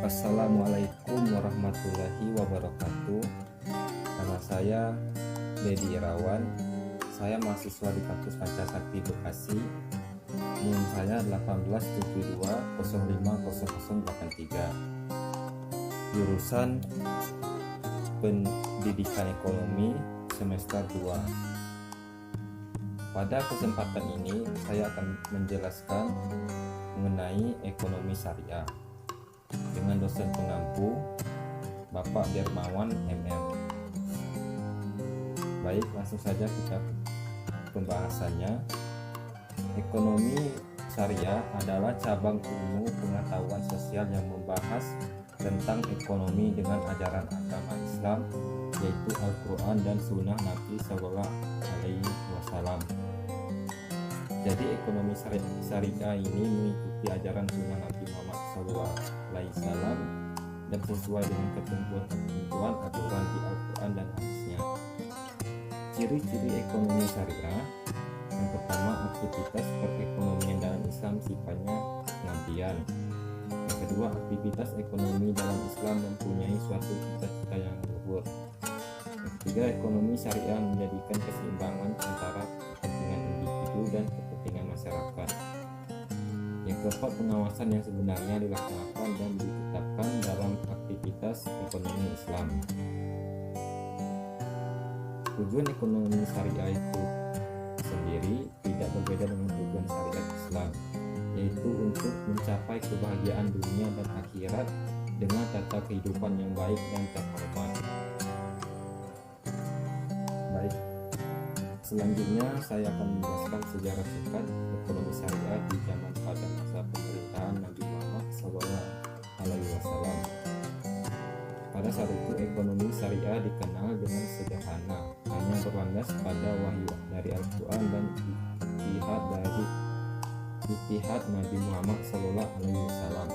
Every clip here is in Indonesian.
Assalamualaikum warahmatullahi wabarakatuh. Nama saya Dedi Irawan. Saya mahasiswa di kampus Pancasakti Bekasi. NIM saya 1872050083. Jurusan Pendidikan Ekonomi semester 2. Pada kesempatan ini saya akan menjelaskan mengenai ekonomi syariah dengan dosen pengampu Bapak Dermawan MM. Baik, langsung saja kita pembahasannya. Ekonomi syariah adalah cabang ilmu pengetahuan sosial yang membahas tentang ekonomi dengan ajaran agama Islam, yaitu Al-Quran dan Sunnah Nabi Sallallahu Alaihi Wasallam. Jadi ekonomi syariah ini mengikuti ajaran Sunnah Nabi Muhammad Sallallahu Alaihi Wasallam dan sesuai dengan ketentuan aturan di Al-Quran dan hadisnya. Ciri-ciri ekonomi syariah: yang pertama, aktivitas perekonomian dalam Islam sifatnya pengabdian. Yang kedua, aktivitas ekonomi dalam Islam mempunyai suatu cita-cita yang luhur. Yang ketiga, ekonomi syariah menjadikan keseimbangan antara kepentingan individu dan kepentingan masyarakat. Yang keempat, pengawasan yang sebenarnya dilaksanakan dan ditetapkan dalam aktivitas ekonomi Islam. Tujuan ekonomi syariah itu sendiri tidak berbeda dengan tujuan syariat Islam, yaitu untuk mencapai kebahagiaan dunia dan akhirat dengan tata kehidupan yang baik dan terhormat. Baik, selanjutnya saya akan menjelaskan sejarah singkat ekonomi syariah di zaman pada masa pemerintahan Nabi Muhammad SAW. Pada saat itu ekonomi syariah dikenal dengan sederhana, hanya berlandas pada wahyu dari Al-Quran dan ijtihad Nabi Muhammad SAW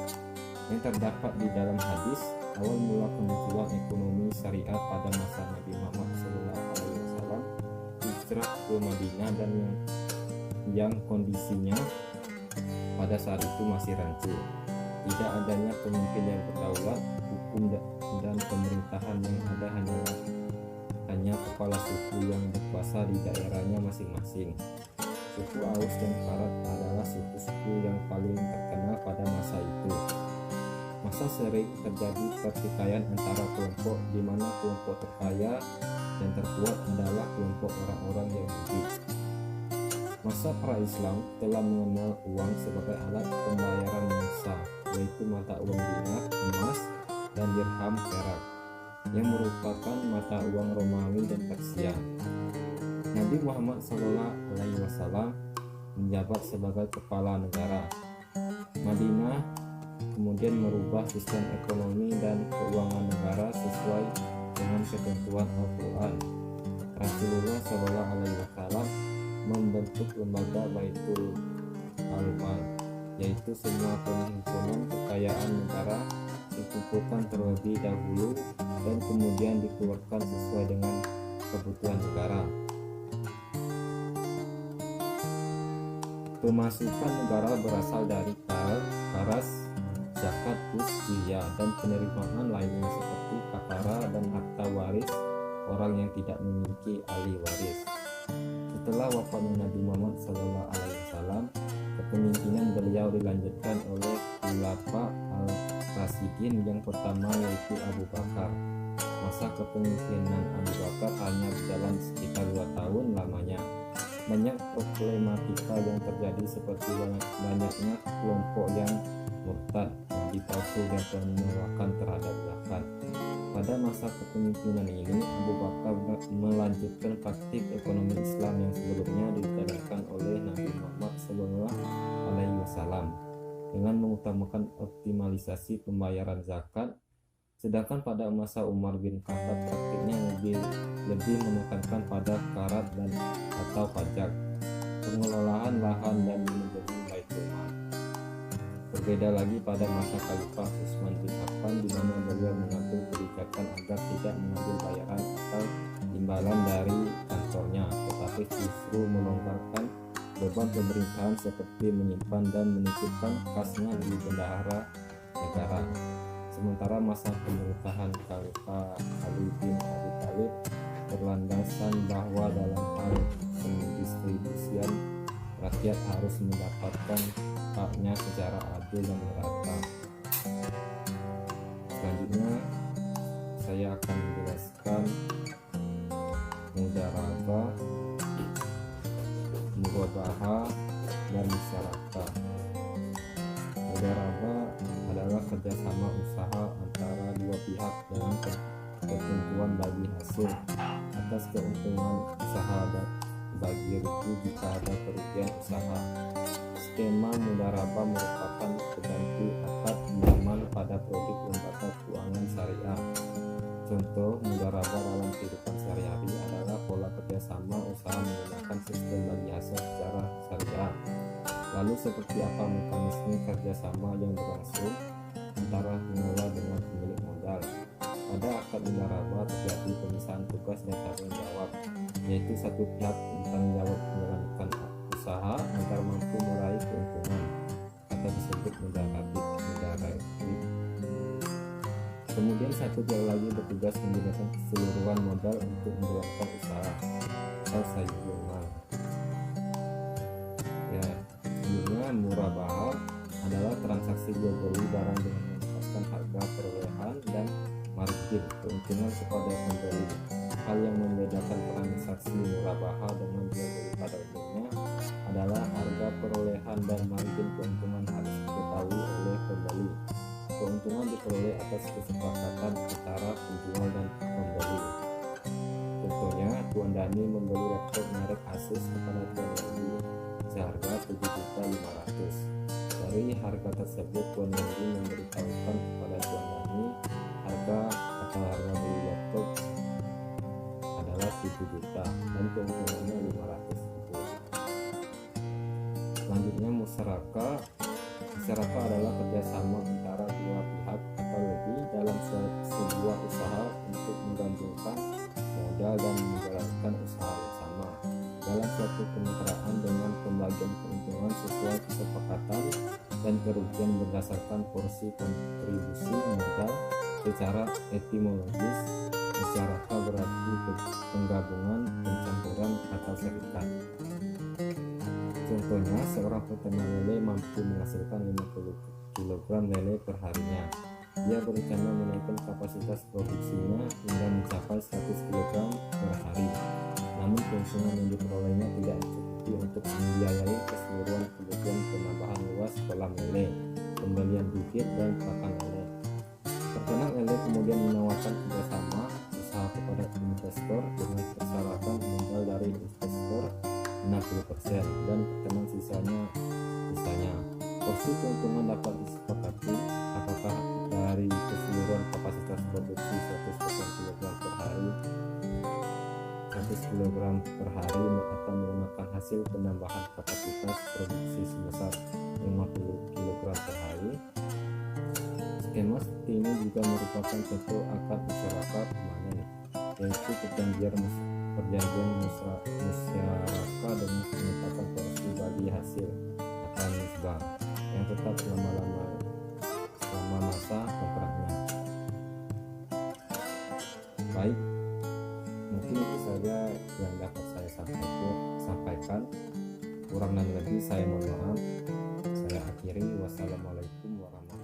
yang terdapat di dalam hadis. Awal mula kemunculan ekonomi syariah pada masa Nabi Muhammad SAW hijrah ke Madinah dan yang kondisinya pada saat itu masih rancu. Tidak adanya pemimpin yang berdaulat, hukum dan pemerintahan yang ada hanya kepala suku yang berkuasa di daerahnya masing-masing. Suku Aus dan Karat adalah suku-suku yang paling terkenal pada masa itu. Masa sering terjadi pertikaian antara kelompok, di mana kelompok terkaya dan terkuat adalah kelompok orang-orang Yahudi. Masa pra-Islam telah mengenal uang sebagai alat pembayaran yang sah, yaitu mata uang dinar, emas, dan dirham perak, yang merupakan mata uang Romawi dan Persia. Nabi Muhammad SAW menjabat sebagai kepala negara. Madinah kemudian merubah sistem ekonomi dan keuangan negara sesuai dengan ketentuan Al-Quran. Rasulullah SAW membentuk lembaga Baitul Mal, yaitu semua penghitungan kekayaan negara dikumpulkan terlebih dahulu dan kemudian dikeluarkan sesuai dengan kebutuhan negara. Pemasukan negara berasal dari karas, zakat, jizyah, dan penerimaan lainnya seperti kafara dan harta waris orang yang tidak memiliki ahli waris. Setelah wafatnya Nabi Muhammad SAW, kepemimpinan beliau dilanjutkan oleh Khulafa al-Rasyidin yang pertama, yaitu Abu Bakar. Masa kepemimpinan Abu Bakar hanya berjalan sekitar 2 tahun lamanya. Banyak problematika yang terjadi seperti banyaknya kelompok yang murtad, nabi palsu, dan penolakan terhadap zakat. Pada masa kepemimpinan ini, Abu Bakar melanjutkan praktik ekonomi Islam yang sebelumnya dijalankan oleh Nabi Muhammad SAW dengan mengutamakan optimalisasi pembayaran zakat, sedangkan pada masa Umar bin Khattab praktiknya lebih menekankan pada karat dan atau pajak, pengelolaan lahan, dan manajemen Baitul Mal. Berbeda lagi pada masa Khalifah Utsman bin Affan, di mana beliau mengambil kebijakan agar tidak mengambil bayaran atau imbalan dari kantornya, tetapi justru melonggarkan beban pemerintahan seperti menyimpan dan menitipkan kasnya di bendahara negara. Sementara masa pemerintahan Khalifah Ali bin Abi Thalib berlandasan bahwa dalam hal pendistribusian rakyat harus mendapatkan haknya secara adil dan merata. Selanjutnya saya akan menjelaskan mudharabah, murabahah, dan musyarakah. Mudharabah adalah kerjasama usaha antara dua pihak dengan ketentuan bagi hasil atas keuntungan usaha dan bagi rugi jika ada kerugian usaha. Skema mudharabah merupakan pengganti akad pinjaman pada produk lembaga keuangan syariah. Contoh mudharabah dalam kehidupan sehari-hari adalah pola kerjasama usaha menggunakan sistem bagi hasil secara syariah. Lalu seperti apa mekanisme kerjasama yang berlangsung antara pengelola dengan pemilik modal? Pada akad mudharabah terjadi pemisahan tugas dan tanggung jawab, yaitu satu pihak bertanggung jawab menjalankan usaha agar mampu meraih keuntungan atau disebut mudharabah. Kemudian satu pihak lagi bertugas menggunakan keseluruhan modal untuk menjalankan usaha atau sayyidul mal. Ya, selanjutnya murabahah adalah transaksi jual beli barang dengan melepaskan harga perolehan dan margin keuntungan kepada pembeli. Hal yang membedakan transaksi murabahah dengan jual beli pada umumnya adalah harga perolehan dan margin keuntungan harus diketahui oleh pembeli. Keuntungan diperoleh atas kesepakatan antara penjual dan pembeli. Contohnya, Tuan Dani membeli laptop merek Asus kepada Tuan Wendy seharga 7.500.000. Dari harga tersebut, Tuan Wendy memberitahukan kepada Tuan Dani harga beli laptop adalah 7 juta dan keuntungannya 500.000. Selanjutnya musyarakah. Musyarakah adalah kerjasama antara dua pihak atau lebih dalam sebuah usaha untuk menggabungkan modal dan menjalankan usaha bersama dalam suatu kemitraan dengan pembagian keuntungan sesuai kesepakatan dan kerugian berdasarkan porsi kontribusi modal. Secara etimologis, musyarakah berarti penggabungan, pencampuran atau serikat. Contohnya, seorang peternak lele mampu menghasilkan 50 kg lele per harinya. Dia berencana menaikkan kapasitas produksinya hingga mencapai 100 kg per hari. Namun keuntungan yang diperolehnya tidak mencukupi untuk membiayai keseluruhan kebutuhan penambahan luas kolam lele, pembelian bibit dan pakan lele. Peternak lele kemudian menawarkan kerjasama usaha kepada investor dengan persyaratan modal dari investor 60% dan peternak sisanya. Porsi keuntungan dapat disepakati apakah dari keseluruhan kapasitas produksi 100 kg per hari, 100 kg per hari atau menggunakan hasil penambahan kapasitas produksi sebesar 50 kg per hari. Skema seperti ini juga merupakan contoh akad musyarakah permanen, yaitu perjanjian musyarakah dengan penetapan porsi bagi hasil atau nisbah yang tetap selama masa kontraknya. Baik, mungkin itu saja yang dapat saya sampaikan. Kurang dan lebih saya mohon maaf. Saya akhiri. Wassalamualaikum warahmatullahi wabarakatuh.